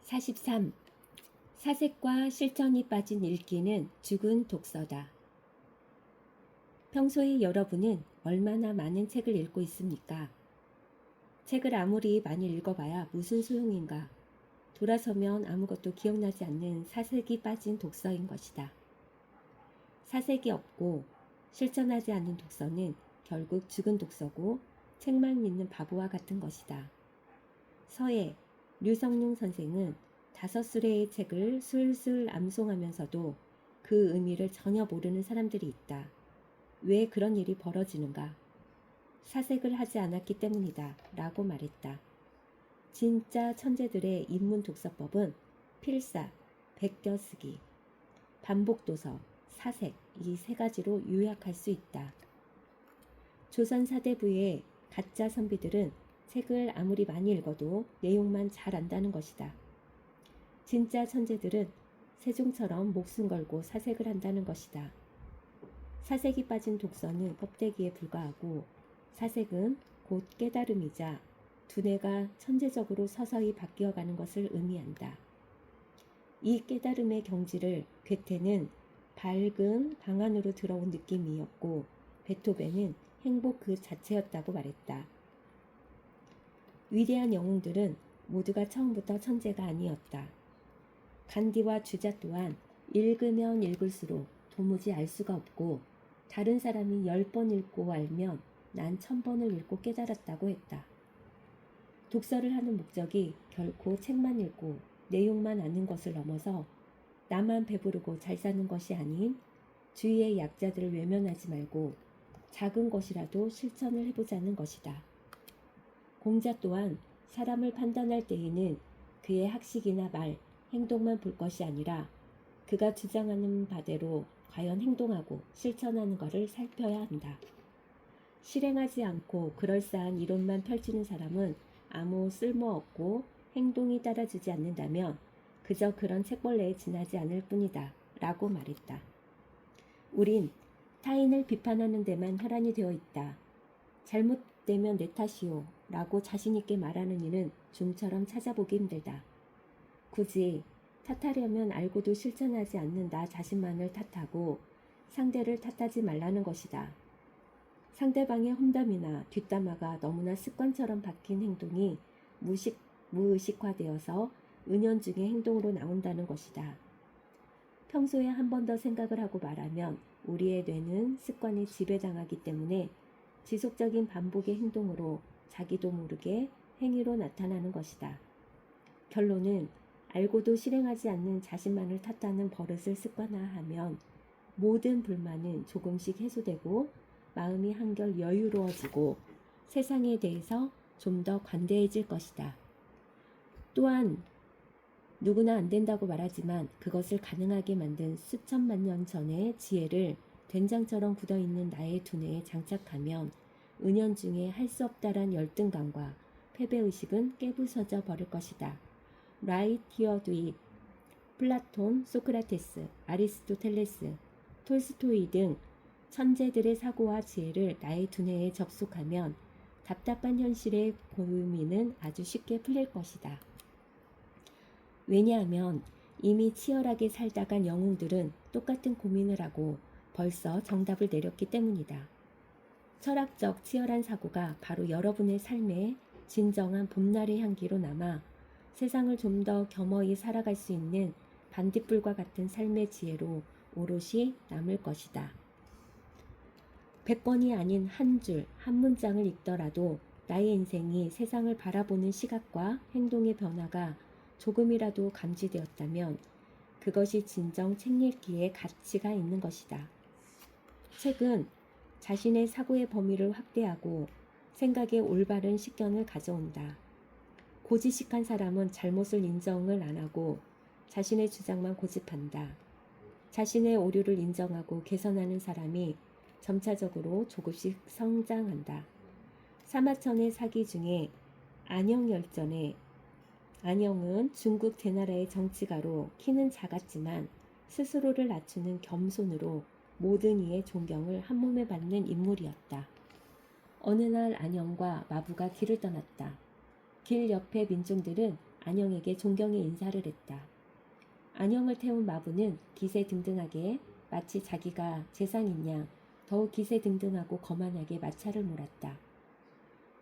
43. 사색과 실천이 빠진 읽기는 죽은 독서다. 평소에 여러분은 얼마나 많은 책을 읽고 있습니까? 책을 아무리 많이 읽어봐야 무슨 소용인가? 돌아서면 아무것도 기억나지 않는 사색이 빠진 독서인 것이다. 사색이 없고 실천하지 않는 독서는 결국 죽은 독서고 책만 읽는 바보와 같은 것이다. 서예 류성룡 선생은 5수레의 책을 술술 암송하면서도 그 의미를 전혀 모르는 사람들이 있다. 왜 그런 일이 벌어지는가? 사색을 하지 않았기 때문이다 라고 말했다. 진짜 천재들의 입문 독서법은 필사, 베껴쓰기, 반복도서, 사색 이 3가지로 요약할 수 있다. 조선 사대부의 가짜 선비들은 책을 아무리 많이 읽어도 내용만 잘 안다는 것이다. 진짜 천재들은 세종처럼 목숨 걸고 사색을 한다는 것이다. 사색이 빠진 독서는 껍데기에 불과하고 사색은 곧 깨달음이자 두뇌가 천재적으로 서서히 바뀌어가는 것을 의미한다. 이 깨달음의 경지를 괴테는 밝은 방 안으로 들어온 느낌이었고 베토벤은 행복 그 자체였다고 말했다. 위대한 영웅들은 모두가 처음부터 천재가 아니었다. 간디와 주자 또한 읽으면 읽을수록 도무지 알 수가 없고 다른 사람이 10번 읽고 알면 난 1000번을 읽고 깨달았다고 했다. 독서를 하는 목적이 결코 책만 읽고 내용만 아는 것을 넘어서 나만 배부르고 잘 사는 것이 아닌 주위의 약자들을 외면하지 말고 작은 것이라도 실천을 해보자는 것이다. 공자 또한 사람을 판단할 때에는 그의 학식이나 말, 행동만 볼 것이 아니라 그가 주장하는 바대로 과연 행동하고 실천하는 것을 살펴야 한다. 실행하지 않고 그럴싸한 이론만 펼치는 사람은 아무 쓸모없고 행동이 따라주지 않는다면 그저 그런 책벌레에 지나지 않을 뿐이다 라고 말했다. 우린 타인을 비판하는 데만 혈안이 되어 있다. 잘못되면 내 탓이오 라고 자신있게 말하는 이는 좀처럼 찾아보기 힘들다. 굳이 탓하려면 알고도 실천하지 않는 나 자신만을 탓하고 상대를 탓하지 말라는 것이다. 상대방의 험담이나 뒷담화가 너무나 습관처럼 박힌 행동이 무의식화되어서 은연중에 행동으로 나온다는 것이다. 평소에 한 번 더 생각을 하고 말하면 우리의 뇌는 습관에 지배당하기 때문에 지속적인 반복의 행동으로 자기도 모르게 행위로 나타나는 것이다. 결론은 알고도 실행하지 않는 자신만을 탓하는 버릇을 습관화하면 모든 불만은 조금씩 해소되고 마음이 한결 여유로워지고 세상에 대해서 좀 더 관대해질 것이다. 또한 누구나 안 된다고 말하지만 그것을 가능하게 만든 수천만 년 전의 지혜를 된장처럼 굳어있는 나의 두뇌에 장착하면 은연중에 할 수 없다란 열등감과 패배의식은 깨부서져 버릴 것이다. 라이 티어두잇, 플라톤, 소크라테스, 아리스토텔레스, 톨스토이 등 천재들의 사고와 지혜를 나의 두뇌에 접속하면 답답한 현실의 고민은 아주 쉽게 풀릴 것이다. 왜냐하면 이미 치열하게 살다간 영웅들은 똑같은 고민을 하고 벌써 정답을 내렸기 때문이다. 철학적 치열한 사고가 바로 여러분의 삶에 진정한 봄날의 향기로 남아 세상을 좀 더 겸허히 살아갈 수 있는 반딧불과 같은 삶의 지혜로 오롯이 남을 것이다. 100번이 아닌 한 줄, 한 문장을 읽더라도 나의 인생이 세상을 바라보는 시각과 행동의 변화가 조금이라도 감지되었다면 그것이 진정 책 읽기에 가치가 있는 것이다. 책은 자신의 사고의 범위를 확대하고 생각의 올바른 식견을 가져온다. 고지식한 사람은 잘못을 인정을 안 하고 자신의 주장만 고집한다. 자신의 오류를 인정하고 개선하는 사람이 점차적으로 조금씩 성장한다. 사마천의 사기 중에 안영열전에 안영은 중국 대나라의 정치가로 키는 작았지만 스스로를 낮추는 겸손으로 모든 이의 존경을 한몸에 받는 인물이었다. 어느 날 안영과 마부가 길을 떠났다. 길 옆의 민중들은 안영에게 존경의 인사를 했다. 안영을 태운 마부는 기세등등하게 마치 자기가 재상인 양 더욱 기세등등하고 거만하게 마차를 몰았다.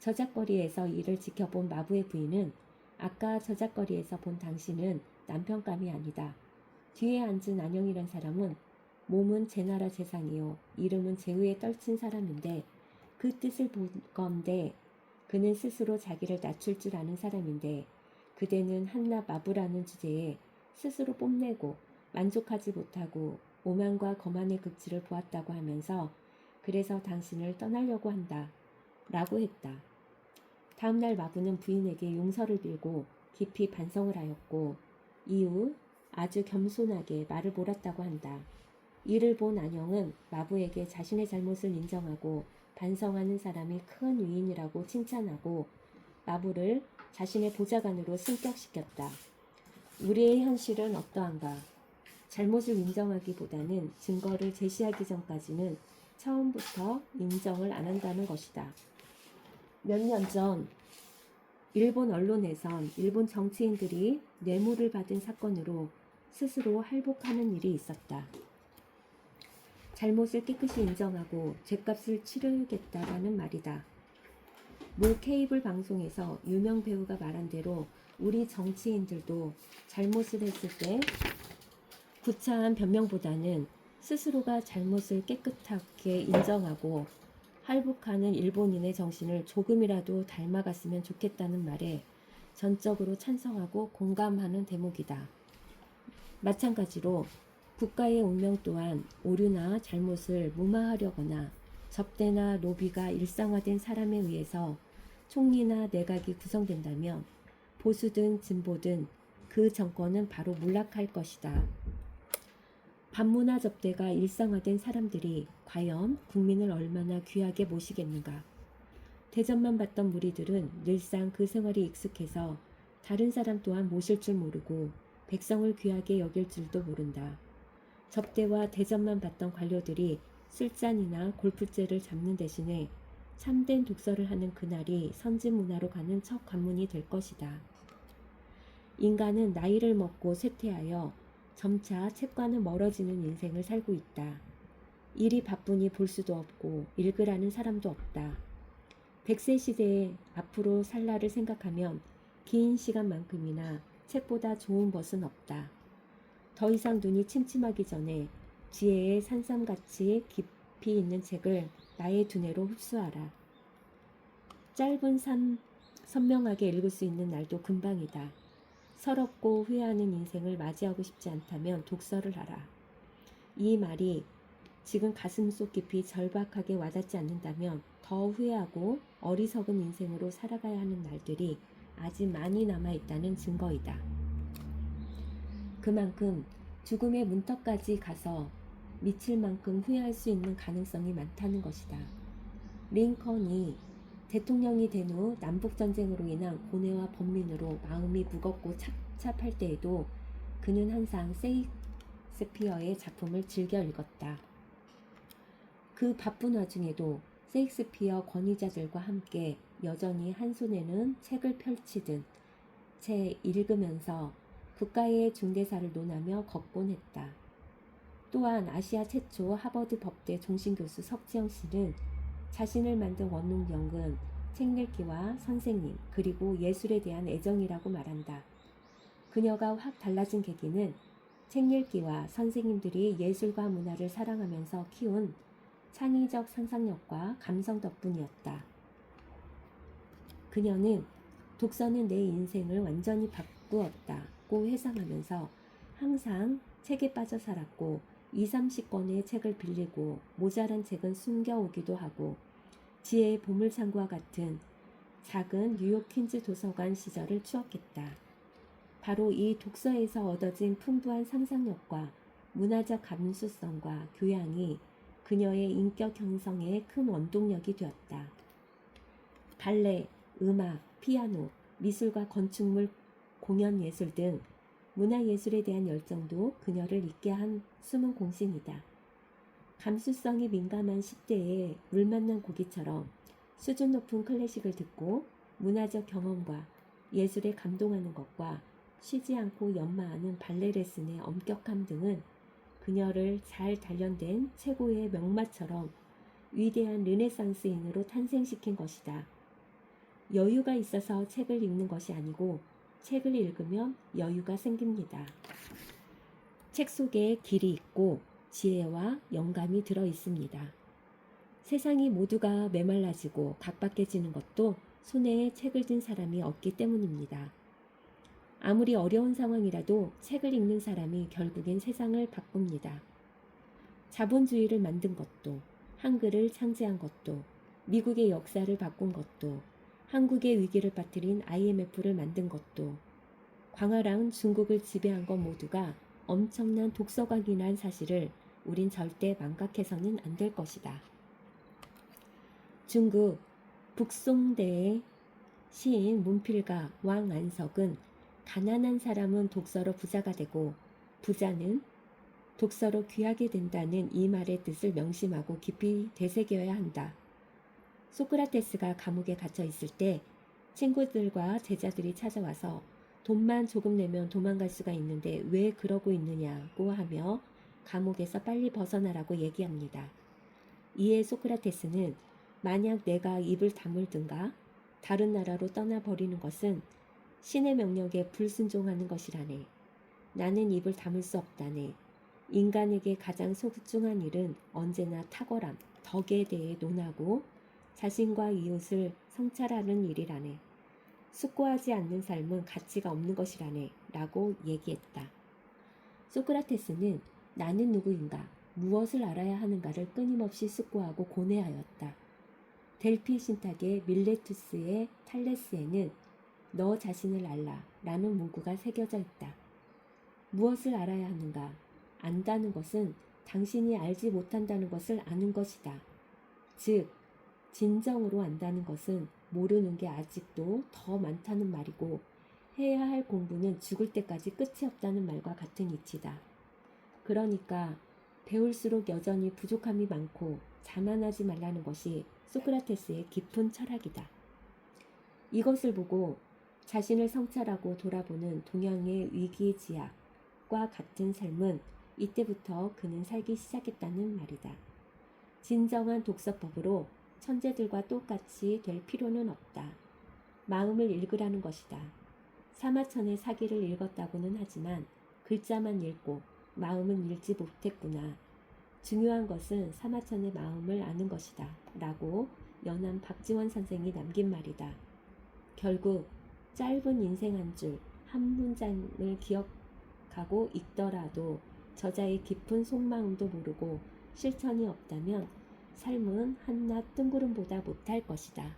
저작거리에서 이를 지켜본 마부의 부인은 아까 저작거리에서 본 당신은 남편감이 아니다. 뒤에 앉은 안영이란 사람은 몸은 제나라 재상이요 이름은 제후에 떨친 사람인데 그 뜻을 본건대 그는 스스로 자기를 낮출 줄 아는 사람인데 그대는 한낱 마부라는 주제에 스스로 뽐내고 만족하지 못하고 오만과 거만의 극치를 보았다고 하면서 그래서 당신을 떠나려고 한다 라고 했다. 다음날 마부는 부인에게 용서를 빌고 깊이 반성을 하였고 이후 아주 겸손하게 말을 몰았다고 한다. 이를 본 안영은 마부에게 자신의 잘못을 인정하고 반성하는 사람이 큰 위인이라고 칭찬하고 마부를 자신의 보좌관으로 승격시켰다. 우리의 현실은 어떠한가? 잘못을 인정하기보다는 증거를 제시하기 전까지는 처음부터 인정을 안 한다는 것이다. 몇 년 전 일본 언론에선 일본 정치인들이 뇌물을 받은 사건으로 스스로 할복하는 일이 있었다. 잘못을 깨끗이 인정하고 죗값을 치르겠다라는 말이다. 모 케이블 방송에서 유명 배우가 말한 대로 우리 정치인들도 잘못을 했을 때 구차한 변명보다는 스스로가 잘못을 깨끗하게 인정하고 할복하는 일본인의 정신을 조금이라도 닮아갔으면 좋겠다는 말에 전적으로 찬성하고 공감하는 대목이다. 마찬가지로 국가의 운명 또한 오류나 잘못을 무마하려거나 접대나 로비가 일상화된 사람에 의해서 총리나 내각이 구성된다면 보수든 진보든 그 정권은 바로 몰락할 것이다. 반문화 접대가 일상화된 사람들이 과연 국민을 얼마나 귀하게 모시겠는가. 대접만 받던 무리들은 늘상 그 생활이 익숙해서 다른 사람 또한 모실 줄 모르고 백성을 귀하게 여길 줄도 모른다. 접대와 대접만 받던 관료들이 술잔이나 골프째를 잡는 대신에 참된 독서를 하는 그날이 선진문화로 가는 첫 관문이 될 것이다. 인간은 나이를 먹고 쇠퇴하여 점차 책과는 멀어지는 인생을 살고 있다. 일이 바쁘니 볼 수도 없고 읽으라는 사람도 없다. 100세 시대에 앞으로 살 날을 생각하면 긴 시간만큼이나 책보다 좋은 것은 없다. 더 이상 눈이 침침하기 전에 지혜의 산삼같이 깊이 있는 책을 나의 두뇌로 흡수하라. 짧은 삶 선명하게 읽을 수 있는 날도 금방이다. 서럽고 후회하는 인생을 맞이하고 싶지 않다면 독서를 하라. 이 말이 지금 가슴속 깊이 절박하게 와닿지 않는다면 더 후회하고 어리석은 인생으로 살아가야 하는 날들이 아직 많이 남아있다는 증거이다. 그만큼 죽음의 문턱까지 가서 미칠 만큼 후회할 수 있는 가능성이 많다는 것이다. 링컨이 대통령이 된 후 남북전쟁으로 인한 고뇌와 번민으로 마음이 무겁고 착잡할 때에도 그는 항상 세익스피어의 작품을 즐겨 읽었다. 그 바쁜 와중에도 세익스피어 권위자들과 함께 여전히 한 손에는 책을 펼치듯 채 읽으면서 국가의 중대사를 논하며 걷곤 했다. 또한 아시아 최초 하버드 법대 종신교수 석지영 씨는 자신을 만든 원룸력은 책 읽기와 선생님 그리고 예술에 대한 애정이라고 말한다. 그녀가 확 달라진 계기는 책 읽기와 선생님들이 예술과 문화를 사랑하면서 키운 창의적 상상력과 감성 덕분이었다. 그녀는 독서는 내 인생을 완전히 바꾸었다고 회상하면서 항상 책에 빠져 살았고 20-30권의 책을 빌리고 모자란 책은 숨겨오기도 하고 지혜의 보물창고와 같은 작은 뉴욕 퀸즈 도서관 시절을 추억했다. 바로 이 독서에서 얻어진 풍부한 상상력과 문화적 감수성과 교양이 그녀의 인격 형성에 큰 원동력이 되었다. 발레, 음악, 피아노, 미술과 건축물, 공연 예술 등 문화예술에 대한 열정도 그녀를 있게 한 숨은 공신이다. 감수성이 민감한 10대에 물 만난 고기처럼 수준 높은 클래식을 듣고 문화적 경험과 예술에 감동하는 것과 쉬지 않고 연마하는 발레 레슨의 엄격함 등은 그녀를 잘 단련된 최고의 명마처럼 위대한 르네상스인으로 탄생시킨 것이다. 여유가 있어서 책을 읽는 것이 아니고 책을 읽으면 여유가 생깁니다. 책 속에 길이 있고 지혜와 영감이 들어 있습니다. 세상이 모두가 메말라지고 각박해지는 것도 손에 책을 든 사람이 없기 때문입니다. 아무리 어려운 상황이라도 책을 읽는 사람이 결국엔 세상을 바꿉니다. 자본주의를 만든 것도, 한글을 창제한 것도, 미국의 역사를 바꾼 것도, 한국의 위기를 빠뜨린 IMF를 만든 것도, 광활한 중국을 지배한 것 모두가 엄청난 독서광이란 사실을 우린 절대 망각해서는 안 될 것이다. 중국 북송대의 시인 문필가 왕안석은 가난한 사람은 독서로 부자가 되고 부자는 독서로 귀하게 된다는 이 말의 뜻을 명심하고 깊이 되새겨야 한다. 소크라테스가 감옥에 갇혀 있을 때 친구들과 제자들이 찾아와서 돈만 조금 내면 도망갈 수가 있는데 왜 그러고 있느냐고 하며 감옥에서 빨리 벗어나라고 얘기합니다. 이에 소크라테스는 만약 내가 입을 다물든가 다른 나라로 떠나버리는 것은 신의 명령에 불순종하는 것이라네. 나는 입을 다물 수 없다네. 인간에게 가장 소중한 일은 언제나 탁월함, 덕에 대해 논하고 자신과 이웃을 성찰하는 일이라네. 숙고하지 않는 삶은 가치가 없는 것이라네. 라고 얘기했다. 소크라테스는 나는 누구인가, 무엇을 알아야 하는가를 끊임없이 숙고하고 고뇌하였다. 델피 신탁의 밀레투스의 탈레스에는 너 자신을 알라 라는 문구가 새겨져 있다. 무엇을 알아야 하는가? 안다는 것은 당신이 알지 못한다는 것을 아는 것이다. 즉, 진정으로 안다는 것은 모르는 게 아직도 더 많다는 말이고 해야 할 공부는 죽을 때까지 끝이 없다는 말과 같은 이치다. 그러니까 배울수록 여전히 부족함이 많고 자만하지 말라는 것이 소크라테스의 깊은 철학이다. 이것을 보고 자신을 성찰하고 돌아보는 동양의 위기지약과 같은 삶은 이때부터 그는 살기 시작했다는 말이다. 진정한 독서법으로 천재들과 똑같이 될 필요는 없다. 마음을 읽으라는 것이다. 사마천의 사기를 읽었다고는 하지만 글자만 읽고 마음은 읽지 못했구나. 중요한 것은 사마천의 마음을 아는 것이다. 라고 연암 박지원 선생이 남긴 말이다. 결국 짧은 인생 한 줄, 한 문장을 기억하고 읽더라도 저자의 깊은 속마음도 모르고 실천이 없다면 삶은 한낱 뜬구름보다 못할 것이다.